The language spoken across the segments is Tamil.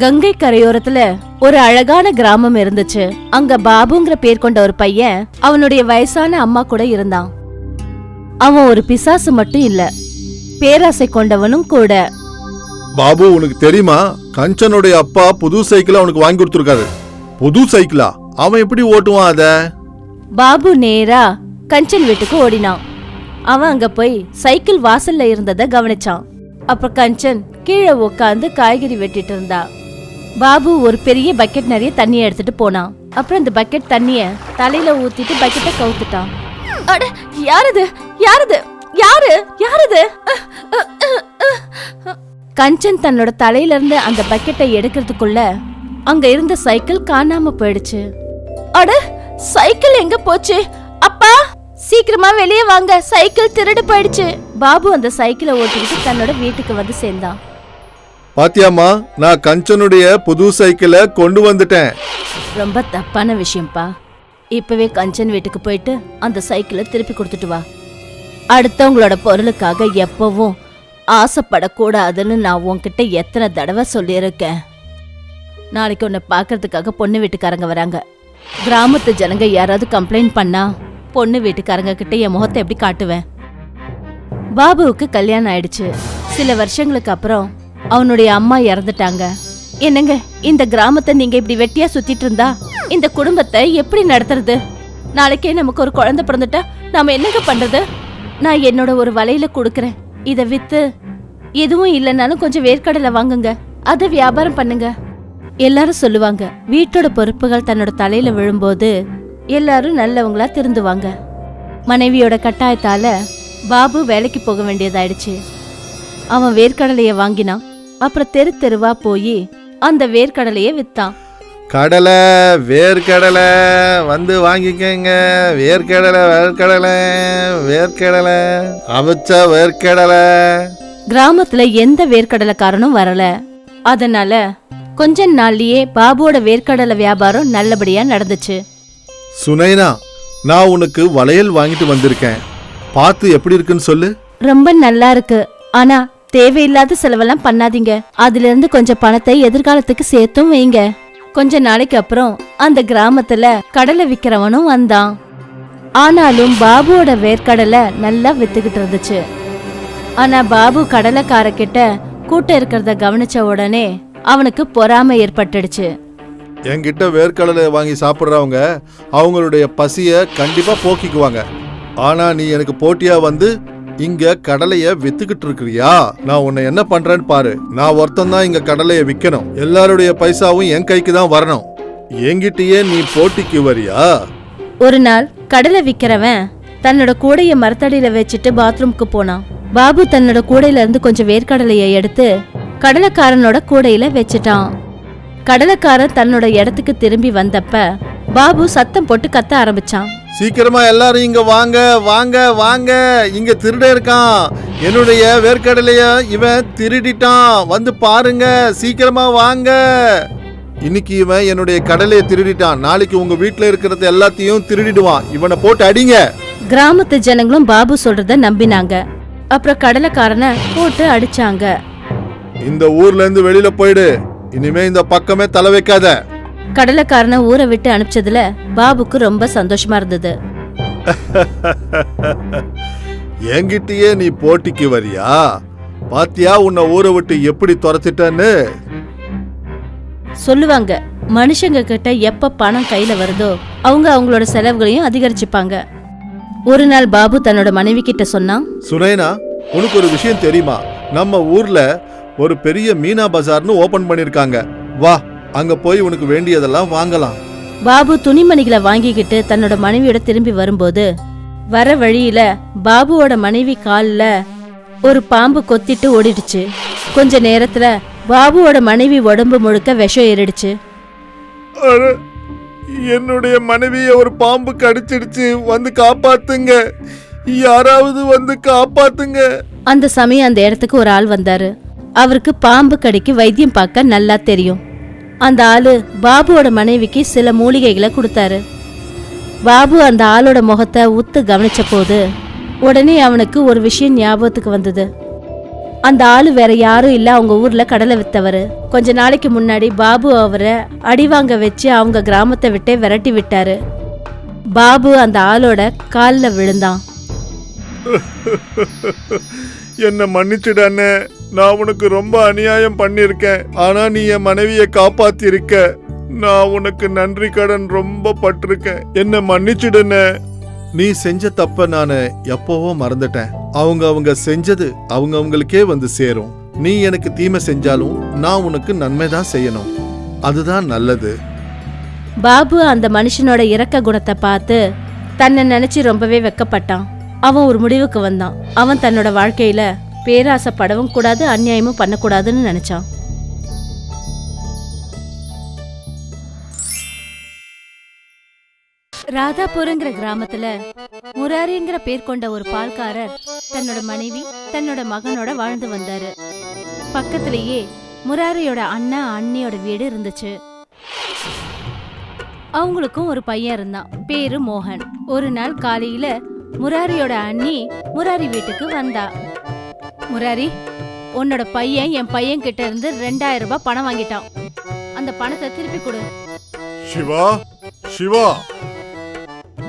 கங்கை கரையோரத்துல ஒரு அழகான கிராமம் இருந்துச்சு. அங்க பாபுங்கிற பேர் கொண்ட ஒரு பையன் அவனுடைய வயசான அம்மா கூட இருந்தான். அவன் ஒரு பிசாசு மட்டும் இல்ல, பேராசை கொண்டவனும் கூட. பாபு, உனக்கு தெரியுமா, கஞ்சனுடைய அப்பா புது சைக்கிள் அவனுக்கு வாங்கி கொடுத்துருக்காரு. புது சைக்கிளா? அவன் எப்படி ஓட்டுவான் அத? பாபு நேரா கஞ்சன் வீட்டுக்கு ஓடினான். அவன் அங்க போய் சைக்கிள் வாசல்ல இருந்தத கவனிச்சான். அப்ப கஞ்சன் கீழே உட்காந்து காய்கறி வெட்டிட்டு இருந்தா. பாபு ஒரு பெரிய பக்கெட் நிறைய தண்ணிய எடுத்துட்டு போனான். அப்புறம் அந்த பக்கெட் தண்ணிய தலையில ஊத்திட்டு பக்கெட்டை கவுத்துட்டான். அட, யாரது யாரது யாரு யாரது? கஞ்சன் தன்னோட தலையில இருந்து அந்த பக்கெட்டை எடுக்கிறதுக்குள்ள அங்க இருந்த சைக்கிள் காணாம போயிடுச்சு. அட, சைக்கிள் எங்க போச்சு? அப்பா, சீக்கிரமா வெளியே வாங்க, சைக்கிள் திருடு போயிடுச்சு. பாபு அந்த சைக்கிளை ஓட்டிக்கிட்டு தன்னோட வீட்டுக்கு வந்து சேர்ந்தான். பாத்தியாமா, நான் கஞ்சனுடைய புது சைக்கிளை கொண்டு வந்துட்டேன். ரொம்ப தப்பான விஷயம்ப்பா. இப்பவே கஞ்சன் வீட்டுக்கு போயிட்டு அந்த சைக்கிளை திருப்பி கொடுத்துட்டு வா. அடுத்தவங்களோட பொருளுக்காக எப்பவும் ஆசைப்படக்கூடாதுன்னு நான் உன்கிட்ட எத்தனை தடவை சொல்லியிருக்கேன். நாளைக்கு உன்னை பாக்குறதுக்காக பொண்ணு வீட்டுக்காரங்க வராங்க. கிராமத்து ஜனங்க யாராவது கம்ப்ளைண்ட் பண்ணா பொண்ணு வீட்டுக்காரங்க கிட்ட என் முகத்தை எப்படி காட்டுவேன்? பாபுவுக்கு கல்யாணம் ஆயிடுச்சு. சில வருஷங்களுக்கு அப்புறம் அவனுடைய அம்மா இறந்துட்டாங்க. என்னங்க, இந்த கிராமத்தை நீங்க இப்படி வெட்டியா சுத்திட்டு இருந்தா இந்த குடும்பத்தை எப்படி நடத்துறது? நாளைக்கே நமக்கு ஒரு குழந்தை பிறந்துட்டா நாம என்னங்க பண்றது? நான் என்னோட ஒரு வலையில கொடுக்கறேன். இத வித்து எதுவும் இல்லைன்னாலும் கொஞ்சம் வேர்க்கடலை வாங்குங்க, அதை வியாபாரம் பண்ணுங்க. எல்லாரும் சொல்லுவாங்க, வீட்டோட பொறுப்புகள் தன்னோட தலையில விழும்போது எல்லாரும் நல்லவங்களா திருந்துவாங்க. மனைவியோட கட்டாயத்தால பாபு வேலைக்கு போக வேண்டியதாயிடுச்சு. அவன் வேர்க்கடலைய வாங்கினான். அப்புறம் தெரு தெருவா போய் அந்த வேர்க்கடலைய வித்தான். கடலை, வேர்க்கடலை வந்து வாங்கிக்கங்க. வேர்க்கடலை, வேர்க்கடலை, வேர்க்கடலை, அவிச்ச வேர்க்கடலை. கிராமத்துல எந்த வேர்க்கடலைக்காரனும் வரல. அதனால கொஞ்ச நாள்லயே பாபுவோட வேர்க்கடலை வியாபாரம் நல்லபடியா நடந்துச்சு. சுனைனா, நான் உனக்கு வளையல் வாங்கிட்டு வந்திருக்கேன். பார்த்து எப்படி இருக்குன்னு சொல்லு. ரொம்ப நல்லா இருக்கு. ஆனா தேவையில்லாத செலவெல்லாம் பண்ணாதீங்க. அதுல இருந்து கொஞ்சம் பணத்தை எதிர்காலத்துக்கு சேர்த்தும் வைங்க. கொஞ்ச நாளைக்கு அப்புறம் அந்த கிராமத்துல கடலை விக்கிறவனும் வந்தான். ஆனாலும் பாபுவோட வேர்க்கடலை நல்லா வித்துக்கிட்டு இருந்துச்சு. ஆனா பாபு கடலைக்கார கிட்ட கூட்டம் இருக்கிறத கவனிச்ச உடனே அவனுக்கு பொறாமை ஏற்பட்டுடுச்சு. என்கிட்ட வேர்க்கடலை வாங்கி சாப்பிட்றவங்க அவங்களுடைய பசிய கண்டிப்பா போக்கிக்குவாங்க. ஆனா நீ எனக்கு போட்டியா வந்து இங்க கடலைய வித்துக்கிட்டு இருக்கிறியா? நான் உன்னை என்ன பண்றேன்னு பாரு. நான் ஒருத்தன் தான் இங்க கடலைய விக்கணும். எல்லாருடைய பைசாவும் என் கைக்கு தான் வரணும். என்கிட்டயே நீ போட்டிக்கு வரியா? ஒரு நாள் கடலை விக்கிறவன் தன்னோட கூடைய மரத்தடியில வச்சுட்டு பாத்ரூம்க்கு போனான். பாபு தன்னோட கூடையில இருந்து கொஞ்சம் வேர்க்கடலைய எடுத்து கடலைக்காரனோட கூடையில வச்சுட்டான். கடலைக்காரன் தன்னோட இடத்துக்கு திரும்பி வந்தப்ப பாபு சத்தம் போட்டு கத்த ஆரம்பிச்சான். சீக்கிரமா எல்லாரும் இங்க வாங்க, வாங்க, வாங்க. இங்க திருட இருக்கான். என்னுடைய வேர்க்கடலைய இவன் திருடிட்டான். வந்து பாருங்க, சீக்கிரமா வாங்க. இன்னைக்கு இவன் என்னுடைய கடலைய திருடிட்டான். நாளைக்கு உங்க வீட்டுல இருக்கிறது எல்லாத்தையும் திருடிடுவான். இவனை போட்டு அடிங்க. கிராமத்து ஜனங்களும் பாபு சொல்றத நம்பினாங்க. அப்புறம் கடலைக்காரனை போட்டு அடிச்சாங்க. இந்த ஊர்ல இருந்து வெளியில போயிடு. இனிமே இந்த பக்கமே தலை வைக்காத. கடலைக்காரனை ஊரை விட்டு அனுப்பிச்சதுல பாபுக்கு ரொம்ப சந்தோஷமா இருந்தது. என்கிட்டயே நீ போட்டிக்கு வரியா? பாத்தியா உன்னை ஊரை விட்டு எப்படி துரத்திட்டன்னு? சொல்லுவாங்க, மனுஷங்க கிட்ட எப்ப பணம் கையில வருதோ அவங்க அவங்களோட செலவுகளையும் அதிகரிச்சுப்பாங்க. ஒரு நாள் பாபு தன்னோட மனைவி கிட்ட சொன்னான். சுனைனா, உனக்கு ஒரு விஷயம் தெரியுமா? நம்ம ஊர்ல ஒரு பெரிய மீனா பஜார்னு ஓபன் பண்ணிருக்காங்க. வா, அங்க போய் உனக்கு வேண்டியதெல்லாம் வாங்கலாம். பாபு துணிமணிகளை வாங்கிக்கிட்டு தன்னோட மனைவியோட திரும்பி வரும்போது வர வழியில பாபுவோட மனைவி கால்ல ஒரு பாம்பு கொத்திட்டு ஓடிடுச்சு. கொஞ்ச நேரத்துல பாபுவோட மனைவி உடம்பு முழுக்க விஷம் ஏறிடுச்சு. என்னுடைய மனைவிய ஒரு பாம்பு கடிச்சிடுச்சு. வந்து காப்பாத்துங்க, யாராவது வந்து காப்பாத்துங்க. அந்த சமயம் அந்த இடத்துக்கு ஒரு ஆள் வந்தாரு. அவருக்கு பாம்பு கடிக்கு வைத்தியம் பார்க்க நல்லா தெரியும். அந்த ஆளு பாபுவோட மனைவிக்கு சில மூலிகைகளை கொடுத்தாரு. பாபு அந்த ஆளோட முகத்தை உத்து கவனிச்ச போது உடனே அவனுக்கு ஒரு விஷயம் ஞாபகத்துக்கு வந்தது. அந்த ஆளு வேற யாரும் இல்ல, அவங்க ஊர்ல கடலை வித்தவரு. கொஞ்ச நாளைக்கு முன்னாடி பாபு அவரை அடிவாங்க வச்சு அவங்க கிராமத்தை விட்டே விரட்டி விட்டாரு. பாபு அந்த ஆளோட கால்ல விழுந்தான். என்ன மன்னிச்சிடானே, நான் உனக்கு ரொம்ப அநியாயம் பண்ணிருக்கேன். ஆனா நீ என் மனைவியை காப்பாத்தி இருக்க. நான் உனக்கு நன்றி கடன் ரொம்ப பட்டிருக்கேன். என்ன மன்னிச்சிடுனே. நீ செஞ்ச தப்ப நானு எப்பவோ மறந்துட்டேன். அவங்க செஞ்சது அவங்களுக்கே வந்து சேரும். நீ எனக்கு தீமை செஞ்சாலும் நான் உனக்கு நன்மைதான் செய்யணும். அதுதான் நல்லது. பாபு அந்த மனுஷனோட இரக்க குணத்தை பார்த்து தன்னை நினைச்சு ரொம்பவே வெக்கப்பட்டான். அவன் ஒரு முடிவுக்கு வந்தான். அவன் தன்னோட வாழ்க்கையில பேராசைப்படவும் கூடாது, அநியாயமும் பண்ணக்கூடாதுன்னு நினைச்சான். ராதாபுரங்கிற கிராமத்துல முராரிங்கிற பேர் கொண்ட ஒரு பால்காரர் தன்னோட மனைவி தன்னோட மகனோட வாழ்ந்து வந்தாரு. பக்கத்திலேயே முராரியோட அண்ணா அண்ணியோட வீடு இருந்துச்சு. அவங்களுக்கும் ஒரு பையன் இருந்தான், பேரு மோகன். ஒரு நாள் காலையில முராரியோட அண்ணி முராரி வீட்டுக்கு வந்தா. முராரி, உன்னோட பையன் என் பையன் கிட்ட இருந்து 2000 ரூபாய் பணம் வாங்கிட்டான். அந்த பணத்தை திருப்பி கொடு. சிவா, சிவா,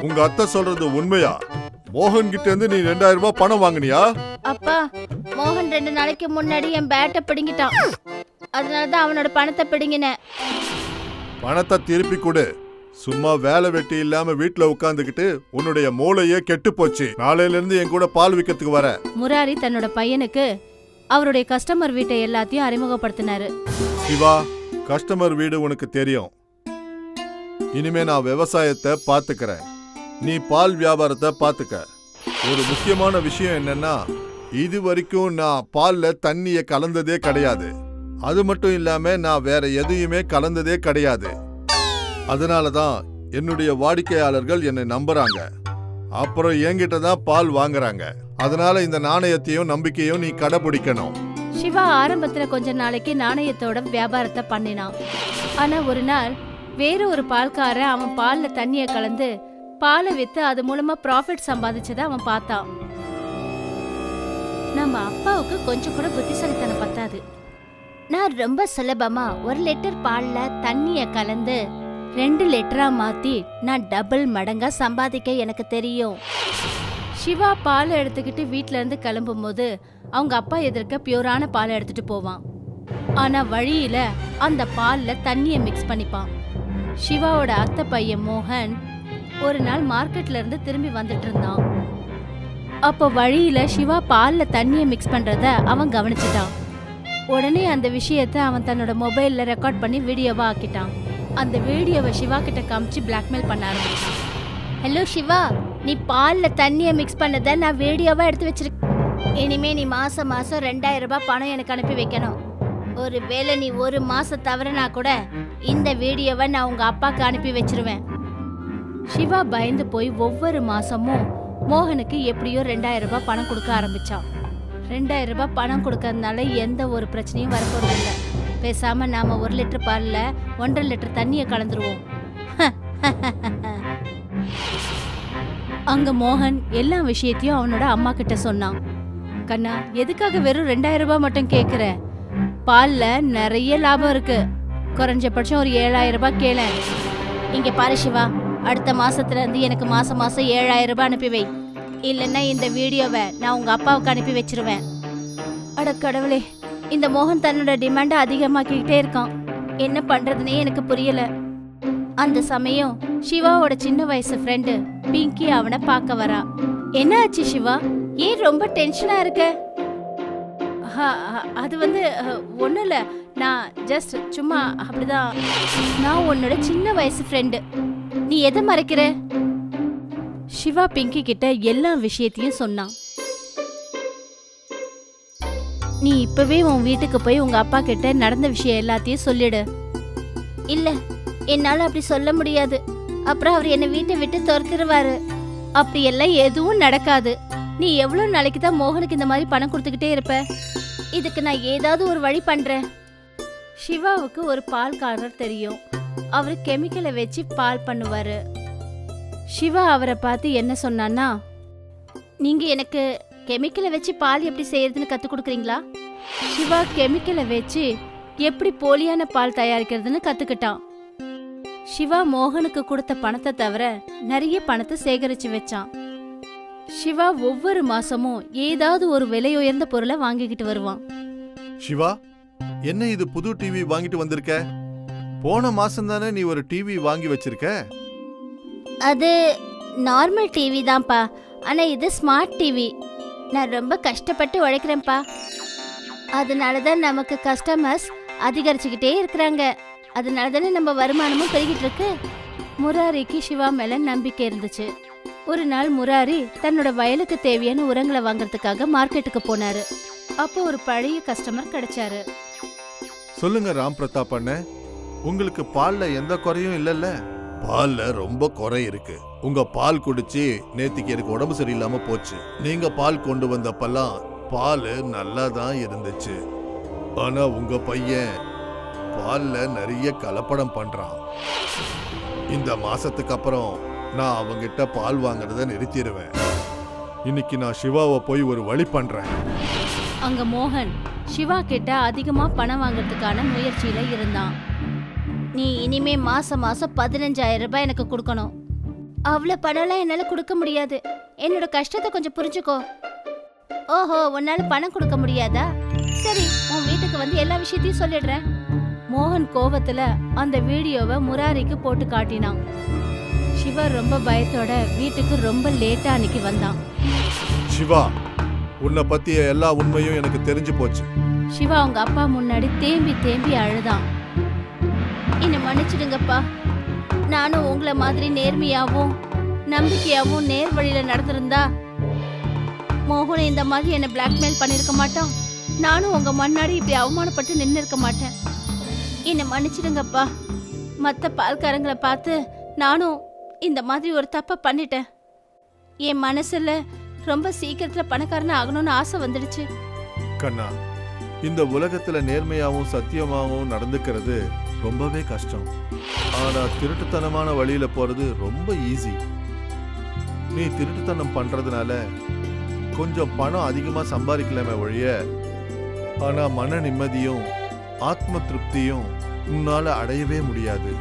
உங்க அத்தை சொல்றது உண்மையா? மோகன் கிட்ட இருந்து நீ 2000 ரூபாய் பணம் வாங்கினியா? அப்பா, மோகன் 2 நாளைக்கு முன்னாடி என் பேட்டை பிடுங்கிட்டான். அதனாலதான் அவனோட பணத்தை பிடுங்கினேன். பணத்தை திருப்பி கொடு. சும்மா வேலை வெட்டி இல்லாம வீட்டுல உட்கார்ந்துகிட்டு உன்னுடைய மூளையே கெட்டு போச்சு. நாளையில இருந்து என் கூட பால் விக்கிறதுக்கு வர. முராரி தன்னோட பையனுக்கு அவருடைய கஸ்டமர் வீட்டை எல்லாத்தையும் அறிமுகப்படுத்தினாரு. சிவா, கஸ்டமர் வீடு உனக்கு தெரியும். இனிமே நான் விவசாயத்தை பாத்துக்கிறேன், நீ பால் வியாபாரத்தை பாத்துக்க. ஒரு முக்கியமான விஷயம் என்னன்னா, இது வரைக்கும் நான் பால்ல தண்ணிய கலந்ததே கிடையாது. அது மட்டும் இல்லாம நான் வேற எதையுமே கலந்ததே கிடையாது. அதனாலதான் என்னுடைய வாடிக்கையாளர்கள் என்னை நம்புறாங்க. அப்புறம் என்கிட்ட தான் பால் வாங்குறாங்க. அதனால இந்த நாணயத்தையும் நம்பிக்கையும் நீ கடைபிடிக்கணும். சிவா ஆரம்பத்துல கொஞ்ச நாளைக்கு நாணயத்தோட வியாபாரத்தை பண்ணினான். ஆனா ஒரு நாள் வேற ஒரு பால்காரன் அவன் பால்ல தண்ணிய கலந்து பாலை வித்து அது மூலமா ப்ராஃபிட் சம்பாதிச்சதை அவன் பார்த்தான். நம்ம அப்பாவுக்கு கொஞ்சம் கூட புத்திசாலித்தனம் பத்தாது. நான் ரொம்ப சுலபமா 1 லிட்டர் பால்ல தண்ணிய கலந்து 2 லிட்டரா மாத்தி நான் டபுள் மடங்கா சம்பாதிக்க எனக்கு தெரியும். சிவா பாலை எடுத்துக்கிட்டு வீட்ல இருந்து கிளம்பும் போது அவங்க அப்பா எதிர்க்க பியூரான பாலை எடுத்துட்டு போவான். ஆனா வழியில அந்த பால்ல தண்ணிய மிக்ஸ் பண்ணிப்பான். சிவாவோட அத்தை பையன் மோகன் ஒரு நாள் மார்க்கெட்ல இருந்து திரும்பி வந்துட்டு இருந்தான். அப்போ வழியில சிவா பால்ல தண்ணிய மிக்ஸ் பண்றத அவன் கவனிச்சிட்டான். உடனே அந்த விஷயத்த அவன் தன்னோட மொபைல்ல ரெக்கார்ட் பண்ணி வீடியோவா ஆக்கிட்டான். அந்த வீடியோவை சிவா கிட்ட காமிச்சு பிளாக்மெயில் பண்ண ஆரம்பிச்சான். ஹலோ சிவா, நீ பால்ல தண்ணிய மிக்ஸ் பண்ணத நான் வீடியோவா எடுத்து வச்சிருக்கேன். இனிமே நீ மாசம் 2000 ரூபாய் பணம் எனக்கு அனுப்பி வைக்கணும். ஒருவேளை நீ 1 மாசம் தவறுனா கூட இந்த வீடியோவை நான் உங்க அப்பாக்கு அனுப்பி வச்சிருவேன். சிவா பயந்து போய் ஒவ்வொரு மாசமும் மோகனுக்கு எப்படியோ 2000 ரூபாய் பணம் கொடுக்க ஆரம்பிச்சான். 2000 ரூபாய் பணம் கொடுக்கறதுனால எந்த ஒரு பிரச்சனையும் வரப்போறதில்லை. பேசாம நாம 1 லிட்டர் பால்ல 1.5 லிட்டர் தண்ணிய கலந்துருவோம். அங்க மோகன் எல்லா விஷயத்தையும் அவனோட அம்மா கிட்ட சொன்னான். கண்ணா, எதுக்காக வெறும் 2000 ரூபாய் மட்டும் கேக்குற? பால்ல நிறைய லாபம் இருக்கு. குறைஞ்சபட்சம் ஒரு 7000 ரூபாய் கேள. இங்க பாரு சிவா, அடுத்த மாசத்துல இருந்து எனக்கு மாசம் 7000 ரூபாய் அனுப்பி வை. இல்லைன்னா இந்த வீடியோவை நான் உங்க அப்பாவுக்கு அனுப்பி வச்சிருவேன். அட கடவுளே, இந்த மோகன் தன்னோட டிமாண்ட அதிகமாக்கிக்கிட்டே இருக்கான். என்ன பண்றதுன்னே எனக்கு புரியல. அந்த சமயம் சிவாவோட சின்ன வயசு ஃப்ரெண்டு பிங்கி அவனை பார்க்க வரா. என்ன ஆச்சு சிவா, ஏன் ரொம்ப டென்ஷனா இருக்க? அது வந்து ஒன்றும் இல்லை, நான் ஜஸ்ட் சும்மா அப்படிதான். நான் உன்னோட சின்ன வயசு ஃப்ரெண்டு, நீ எதை மறைக்கிற? சிவா பிங்கி கிட்ட எல்லா விஷயத்தையும் சொன்னான். நீ இப்பவே உன் வீட்டுக்கு போய் உங்க அப்பா கிட்ட நடந்த விஷயம் எல்லாத்தையும் சொல்லிடு. இல்ல, என்னால அப்படி சொல்ல முடியாது. அப்புறம் அவர் என்னை வீட்டை விட்டு துரத்திடுவாரு. அப்படி எல்லாம் எதுவும் நடக்காது. நீ எவ்வளவு நாளைக்கு தான் மோகனுக்கு இந்த மாதிரி பணம் கொடுத்துக்கிட்டே இருப்ப? இதுக்கு நான் ஏதாவது ஒரு வழி பண்றேன். சிவாவுக்கு ஒரு பால்காரர் தெரியும். அவரு கெமிக்கலை வச்சு பால் பண்ணுவாரு. சிவா அவரை பார்த்து என்ன சொன்னான்னா, நீங்க எனக்கு கெமிக்கலை வச்சு பால் எப்படி செய்யறதுன்னு கத்து கொடுக்குறீங்களா? சிவா கெமிக்கலை வச்சு எப்படி போலியான பால் தயாரிக்கிறதுன்னு கத்துக்கிட்டான். சிவா மோகனுக்கு கொடுத்த பணத்தை தவிர நிறைய பணத்தை சேகரிச்சு வச்சான். சிவா ஒவ்வொரு மாசமும் ஏதாவது ஒரு விலை உயர்ந்த பொருளை வாங்கிக்கிட்டு வருவான். சிவா, என்ன இது புது டிவி வாங்கிட்டு வந்திருக்க? போன மாசம் தானே நீ ஒரு டிவி வாங்கி வச்சிருக்க. அது நார்மல் டிவி தான்ப்பா, ஆனா இது ஸ்மார்ட் டிவி. நான் ரொம்ப கஷ்டப்பட்டு உழைக்கிறேன்ப்பா, அதனால தான் நமக்கு கஸ்டமர்ஸ் அதிகரிச்சுக்கிட்டே இருக்கிறாங்க. அதனால தானே நம்ம வருமானமும் பெருகிட்டு இருக்கு. முராரிக்கு சிவா மேல நம்பிக்கை இருந்துச்சு. ஒரு நாள் முராரி தன்னோட வயலுக்கு தேவையான உரங்களை வாங்குறதுக்காக மார்க்கெட்டுக்கு போனாரு. அப்போ ஒரு பழைய கஸ்டமர் கிடைச்சாரு. சொல்லுங்க ராம் பிரதாப் அண்ணே, உங்களுக்கு பால்ல எந்த குறையும் இல்லல்ல? பால்ல ரொம்ப குறை இருக்கு. உங்க பால் குடிச்சு நேத்திக்கு எனக்கு உடம்பு சரியில்லாம போச்சு. நீங்க பால் கொண்டு வந்தப்பெல்லாம் பால் நல்லா தான் இருந்துச்சு. ஆனா உங்க பையன் பால்ல நிறைய கலப்படம் பண்றான். இந்த மாசத்துக்கு அப்புறம் நான் அவங்கிட்ட பால் வாங்குறத நிறுத்திடுவேன். இன்னைக்கு நான் சிவாவை போய் ஒரு வழி பண்றேன். அங்க மோகன் சிவா கிட்ட அதிகமா பணம் வாங்குறதுக்கான முயற்சியில இருந்தான். நீ இனிமே மாசம் மாசம் 15,000 ரூபாய் எனக்கு கொடுக்கணும். அவ்வளவு பணம்லாம் என்னால கொடுக்க முடியாது. என்னோட கஷ்டத்தை கொஞ்சம் புரிஞ்சுக்கோ. ஓஹோ, உன்னால பணம் கொடுக்க முடியாதா? சரி, உன் வீட்டுக்கு வந்து எல்லா விஷயத்தையும் சொல்லிடுறேன். மோகன் கோவத்துல அந்த வீடியோவை முராரிக்கு போட்டு காட்டினான். சிவா ரொம்ப பயத்தோட வீட்டுக்கு ரொம்ப லேட்டா அன்னைக்கு வந்தான். சிவா, உன்னை பத்திய எல்லா உண்மையும் எனக்கு தெரிஞ்சு போச்சு. சிவா அவங்க அப்பா முன்னாடி தேம்பி தேம்பி அழுதான். என்ன மன்னிச்சிடுங்கப்பா, நானும் உங்களை மாதிரி நேர்மையாவும் நம்பிக்கையாவும் நேர் வழியில நடந்திருந்தா மோகன் இந்த மாதிரி என்ன பிளாக்மெயில் பண்ணிருக்க மாட்டான். நானும் உங்க முன்னாடி இப்படி அவமானப்பட்டு நின்று இருக்க மாட்டேன். என்ன மன்னிச்சிடுங்கப்பா. மற்ற பால்காரங்களை பார்த்து நானும் இந்த மாதிரி ஒரு தப்பை பண்ணிட்டேன். என் மனசுல ரொம்ப சீக்கிரத்துல பணக்காரன ஆகணும்னு ஆசை வந்துடுச்சு. கண்ணா, இந்த உலகத்துல நேர்மையாவும் சத்தியமாவும் நடந்துக்கிறது ரொம்பவே கஷ்டம். ஆனா திருட்டுத்தனமான வழியில போறது ரொம்ப ஈஸி. நீ திருட்டுத்தனம் பண்றதுனால கொஞ்சம் பணம் அதிகமா சம்பாதிக்கலாமே ஒழிய, ஆனா மன நிம்மதியும் ஆத்ம திருப்தியும் உன்னால அடையவே முடியாது.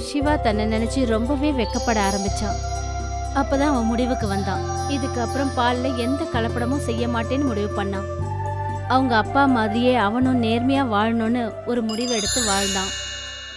சிவா தன்னை நினைச்சு ரொம்பவே வெக்கப்பட ஆரம்பிச்சான். அப்பதான் அவன் முடிவுக்கு வந்தான். இதுக்கப்புறம் பால்ல எந்த கலப்படமும் செய்ய மாட்டேன்னு முடிவு பண்ணான். அவங்க அப்பா மாதிரியே அவனும் நேர்மையா வாழணும்னு ஒரு முடிவு எடுத்து வாழ்ந்தான்.